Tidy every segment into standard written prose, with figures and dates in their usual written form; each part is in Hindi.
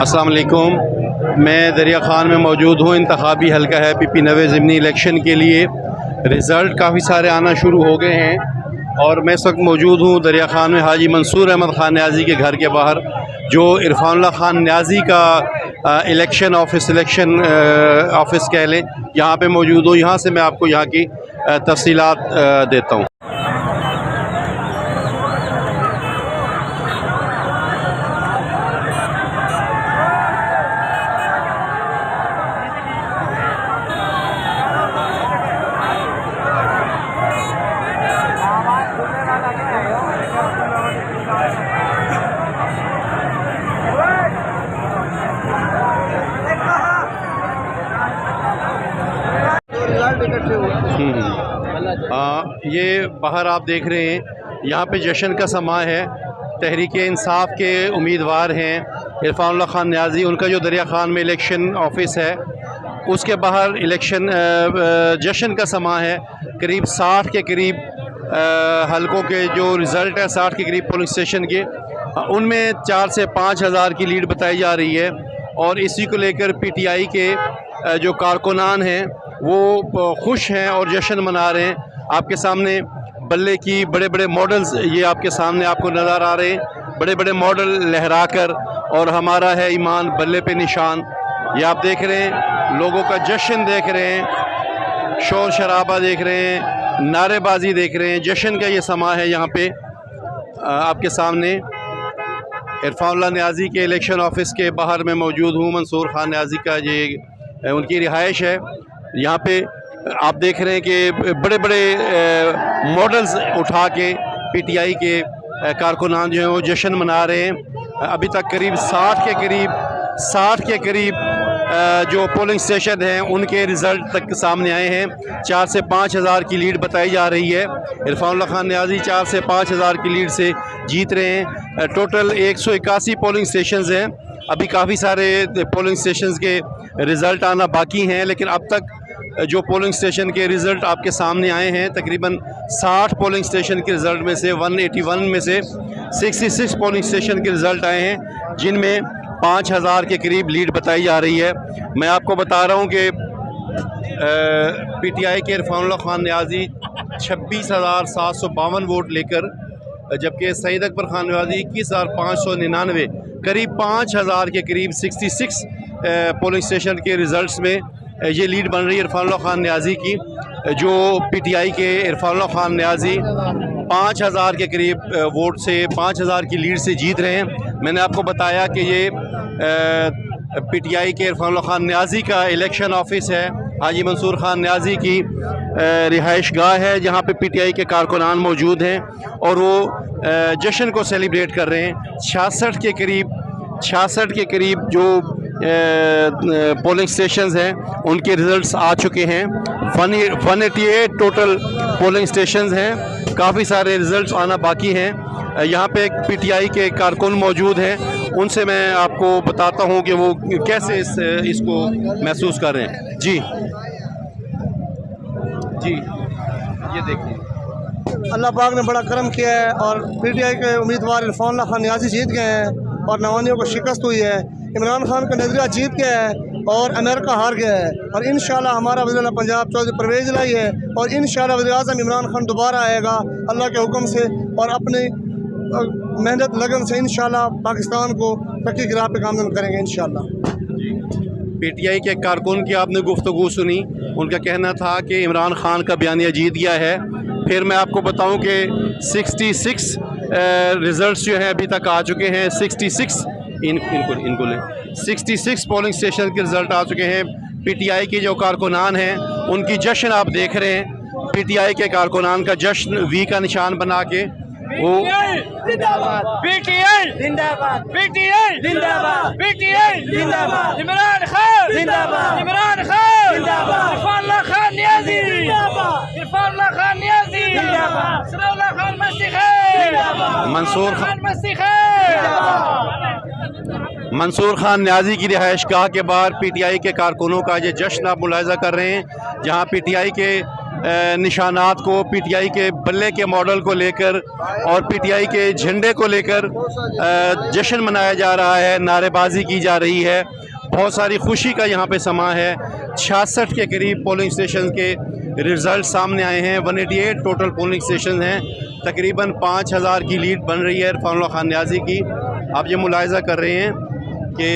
अस्सलाम वालेकुम। मैं दरिया खान में मौजूद हूँ। इंतखाबी हल्का है PP 90 ज़िमनी इलेक्शन के लिए। रिज़ल्ट काफ़ी सारे आना शुरू हो गए हैं और मैं इस वक्त मौजूद हूँ दरिया खान में हाजी मंसूर अहमद खान न्याज़ी के घर के बाहर, जो इरफानुल्लाह खान न्याज़ी का इलेक्शन ऑफिस कह लें, यहाँ पे मौजूद हूँ। यहाँ से मैं आपको यहाँ की तफसीलात देता हूँ। ये बाहर आप देख रहे हैं, यहाँ पे जश्न का समा है। तहरीक इंसाफ के उम्मीदवार हैं इरफानुल्लाह खान न्याज़ी। उनका जो दरिया खान में इलेक्शन ऑफिस है, उसके बाहर इलेक्शन जश्न का समा है। करीब 60 के करीब हलकों के जो रिज़ल्ट है, 60 के करीब पोलिंग स्टेशन के, उनमें 4 से 5 हज़ार की लीड बताई जा रही है। और इसी को लेकर PTI के जो कारकुनान हैं वो खुश हैं और जश्न मना रहे हैं। आपके सामने बल्ले की बड़े बड़े मॉडल्स ये आपके सामने आपको नज़र आ रहे हैं, बड़े बड़े मॉडल लहरा कर, और हमारा है ईमान बल्ले पे निशान। ये आप देख रहे हैं, लोगों का जश्न देख रहे हैं, शोर शराबा देख रहे हैं, नारेबाजी देख रहे हैं। जश्न का ये समा है। यहाँ पे आपके सामने इरफानुल्लाह न्याज़ी के इलेक्शन ऑफिस के बाहर मैं मौजूद हूँ। मंसूर खान न्याज़ी का ये उनकी रिहाइश है। यहाँ पे आप देख रहे हैं कि बड़े बड़े मॉडल्स उठा के PTI के कारकुनान जो हैं वो जश्न मना रहे हैं। अभी तक करीब 60 के करीब जो पोलिंग स्टेशन हैं उनके रिज़ल्ट तक सामने आए हैं। 4 से 5 हज़ार की लीड बताई जा रही है। इरफानुल्लाह खान न्याज़ी 4 से 5 हज़ार की लीड से जीत रहे हैं। टोटल 181 पोलिंग स्टेशंस हैं। अभी काफ़ी सारे पोलिंग स्टेशंस के रिज़ल्ट आना बाकी हैं, लेकिन अब तक जो पोलिंग स्टेशन के रिज़ल्ट आपके सामने आए हैं, तकरीबन 60 पोलिंग स्टेशन के रिज़ल्ट में से 181 में से 66 पोलिंग स्टेशन के रिज़ल्ट आए हैं, जिनमें 5 हज़ार के करीब लीड बताई जा रही है। मैं आपको बता रहा हूँ कि PTI के इरफानुल्लाह खान न्याज़ी 26,752 वोट लेकर, जबकि सईद अकबर खान न्याज़ी 21,599, करीब 5 हज़ार के करीब 66 पोलिंग स्टेशन के रिज़ल्ट्स में ये लीड बन रही है इरफानुल्लाह खान न्याज़ी की। जो PTI के इरफानुल्लाह खान न्याज़ी 5 हज़ार के करीब वोट से 5 हज़ार की लीड से जीत रहे हैं। मैंने आपको बताया कि ये PTI के इरफानुल्लाह खान न्याज़ी का इलेक्शन ऑफिस है, हाजी मंसूर खान न्याज़ी की रिहाइश गाह है, जहाँ पे PTI के कारकुनान मौजूद हैं और वो जश्न को सेलिब्रेट कर रहे हैं। 66 के करीब जो पोलिंग स्टेशंस हैं उनके रिज़ल्ट्स आ चुके हैं। 188 टोटल पोलिंग स्टेशंस हैं। काफ़ी सारे रिज़ल्ट्स आना बाकी हैं। यहाँ पे एक PTI के कारकुन मौजूद हैं, उनसे मैं आपको बताता हूँ कि वो कैसे इसको महसूस कर रहे हैं। जी, ये देखिए, अल्लाह पाक ने बड़ा करम किया है और PTI के उम्मीदवार इरफानुल्लाह खान न्याज़ी जीत गए हैं और नवानियों को शिकस्त हुई है। इमरान खान का नज़रिया जीत गया है और अमेरिका हार गया है। और इंशाल्लाह हमारा वज़ीर पंजाब चौधरी परवेज़ लाई है और इंशाल्लाह वज़ीर आज़म इमरान खान दोबारा आएगा अल्लाह के हुक्म से, और अपनी मेहनत लगन से इंशाल्लाह पाकिस्तान को तरक्की की राह पे गामज़न करेंगे इंशाल्लाह। PTI के कारकुन की आपने गुफ्तगू सुनी। उनका कहना था कि इमरान खान का बयानिया जीत गया है। फिर मैं आपको बताऊं कि 66 रिज़ल्ट्स जो हैं अभी तक आ चुके हैं। 66 पोलिंग स्टेशन के रिज़ल्ट आ चुके हैं। PTI के जो कारकुनान हैं उनकी जश्न आप देख रहे हैं। PTI के कारकुनान का जश्न V का निशान बना के वो PTI जिंदाबाद, PTI जिंदाबाद, PTI जिंदाबाद, इमरान खान जिंदाबाद, इमरान खान जिंदाबाद, इरफानुल्लाह खान न्याज़ी जिंदाबाद, इरफानुल्लाह खान न्याज़ी जिंदाबाद, सराउल्लाह खान मंसूर खान न्याज़ी की रिहाइश गाह के बाहर PTI के कारकुनों का ये जश्न आप मुलाहिज़ा कर रहे हैं, जहाँ PTI के निशानात को, पीटीआई के बल्ले के मॉडल को लेकर और पीटीआई के झंडे को लेकर जश्न मनाया जा रहा है, नारेबाजी की जा रही है। बहुत सारी खुशी का यहाँ पे समा है। 66 के करीब पोलिंग स्टेशन के रिज़ल्ट सामने आए हैं। 188 टोटल पोलिंग स्टेशन हैं। तकरीबन 5000 की लीड बन रही है इरफानुल्लाह खान न्याज़ी की। आप ये मुलाहिज़ा कर रहे हैं कि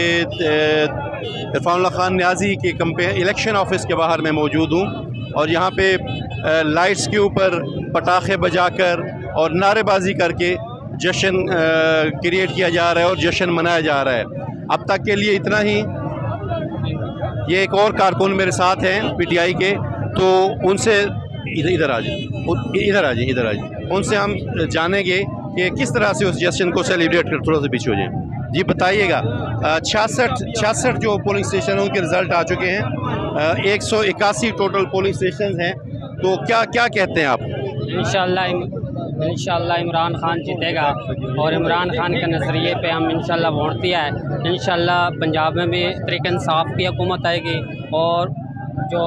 इरफानुल्लाह खान न्याज़ी के इलेक्शन ऑफिस के बाहर मैं मौजूद हूँ और यहाँ पे लाइट्स के ऊपर पटाखे बजाकर और नारेबाजी करके जश्न क्रिएट किया जा रहा है और जश्न मनाया जा रहा है। अब तक के लिए इतना ही। ये एक और कारकुन मेरे साथ हैं पीटीआई के, तो उनसे इधर आ जाइए उनसे हम जानेंगे कि किस तरह से उस जश्न को सेलिब्रेट कर। थोड़ा सा पीछे हो जाए जी, बताइएगा। 66 जो पोलिंग स्टेशन हैं उनके रिज़ल्ट आ चुके हैं। 181 टोटल पोलिंग स्टेशन हैं, तो क्या क्या कहते हैं आप? इंशाल्लाह इमरान खान जीतेगा और इमरान खान के नज़रिए पे हम इंशाल्लाह वोट दिया है। इंशाल्लाह पंजाब में भी तरीक़े इंसाफ की हुकूमत आएगी और जो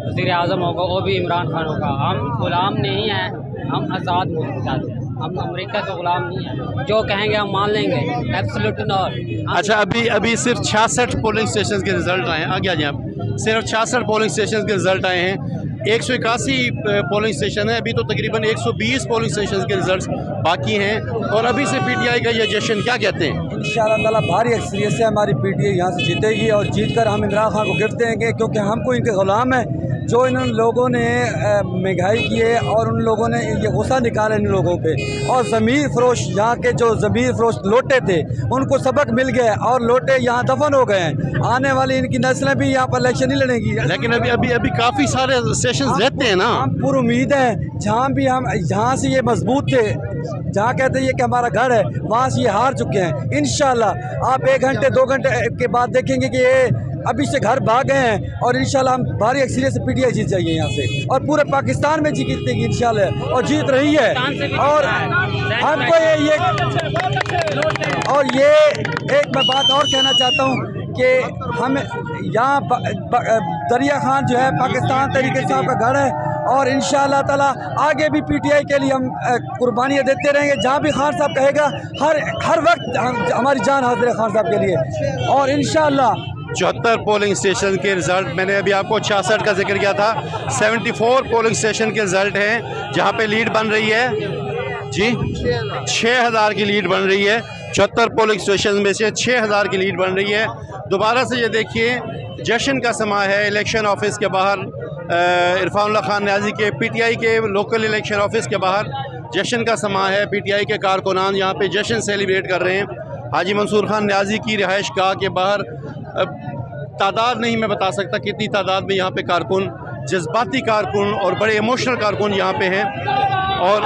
वज़ीर आज़म होगा वो भी इमरान खान होगा। हम ग़ुलाम नहीं हैं, हम आज़ाद मुल्क चाहते हैं। हम अमेरिका के ग़ुलाम नहीं हैं, जो कहेंगे हम मान लेंगे। Absolute not. अच्छा, अभी सिर्फ 66 पोलिंग स्टेशन के रिज़ल्ट आए हैं। आगे आ जाए आप। सिर्फ 66 पोलिंग स्टेशन के रिज़ल्ट आए हैं। 181 पोलिंग स्टेशन है, अभी तो तकरीबन 120 पोलिंग स्टेशन के रिजल्ट्स बाकी हैं और अभी से पीटीआई का ये जश्न क्या कहते हैं? इंशाअल्लाह ताला भारी अक्सरियत से हमारी पीटीआई यहाँ से जीतेगी और जीतकर हम इमरान खान को गिफ्ट देंगे, क्योंकि हमको इनके ग़ुलाम हैं। जो इन लोगों ने महंगाई की है और उन लोगों ने ये गुस्सा निकाला इन लोगों पे, और ज़मीर फरोश यहाँ के जो ज़मीर फरोश लोटे थे उनको सबक मिल गया और लोटे यहाँ दफन हो गए हैं। आने वाली इनकी नस्लें भी यहाँ पर इलेक्शन नहीं लड़ेंगी। लेकिन अभी काफ़ी सारे सेशन रहते हैं ना। हम पूरी उम्मीद है जहाँ भी हम जहाँ से ये मजबूत थे, जहाँ कहते हैं ये कि हमारा घर है, वहाँ से ये हार चुके हैं। इंशाल्लाह आप 1 घंटे 2 घंटे के बाद देखेंगे कि ये अभी से घर भाग गए हैं और इंशाल्लाह हम भारी अक्सरियत से पीटीआई जीत जाएंगे यहाँ से और पूरे पाकिस्तान में जीतेगी इंशाल्लाह, और जीत रही है। और हमको ये एक मैं बात और कहना चाहता हूँ कि हम यहाँ दरिया खान जो है पाकिस्तान तरीके साहब का घर है और इंशाअल्लाह ताला आगे भी पीटीआई के लिए हम कुर्बानियाँ देते रहेंगे। जहाँ भी खान साहब कहेगा हर वक्त हमारी जान हाजिर है खान साहब के लिए। और इंशाअल्लाह 74 पोलिंग स्टेशन के रिज़ल्ट, मैंने अभी आपको 66 का जिक्र किया था। 74 पोलिंग स्टेशन के रिज़ल्ट हैं जहाँ पे लीड बन रही है जी 6000 की लीड बन रही है। 74 पोलिंग स्टेशन में से 6000 की लीड बन रही है। दोबारा से ये देखिए, जश्न का समा है इलेक्शन ऑफिस के बाहर। इरफानुल्लाह खान न्याज़ी के पीटीआई के लोकल इलेक्शन ऑफिस के बाहर जश्न का समा है। पीटीआई के कारकुनान यहाँ पे जश्न सेलिब्रेट कर रहे हैं। हाजी मंसूर खान न्याज़ी की रिहाइश गाह के बाहर तादाद नहीं मैं बता सकता कितनी तादाद में यहाँ पे कारकुन, जज्बाती कारकुन और बड़े इमोशनल कारकुन यहाँ पे हैं। और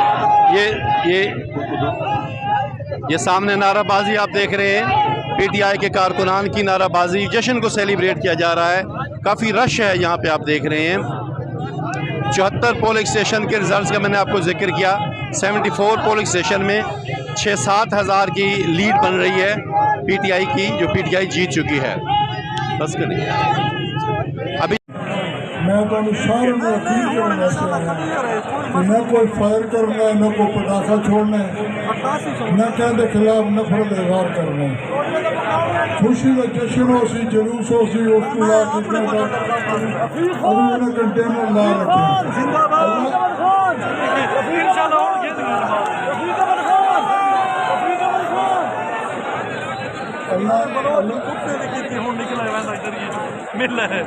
ये सामने नाराबाजी आप देख रहे हैं, पीटीआई के कारकुनान की नाराबाजी, जश्न को सेलिब्रेट किया जा रहा है। काफ़ी रश है यहाँ पे आप देख रहे हैं। 74 पोलिंग स्टेशन के रिजल्ट्स का मैंने आपको जिक्र किया। 74 पोलिंग स्टेशन में 6-7 हज़ार की लीड बन रही है पीटीआई की, जो पीटीआई जीत चुकी है। बस करें अभी मैं तो सारे में अपील करना चाहता कि न कोई फायर करना है, न कोई पटाखा छोड़ना है, न कहते खिलाफ नफरत इजहार करना है। खुशी का जश्न हो सी, जुलूस हो सी, उसको ला अभी कंटेनर ला रखे। मिल है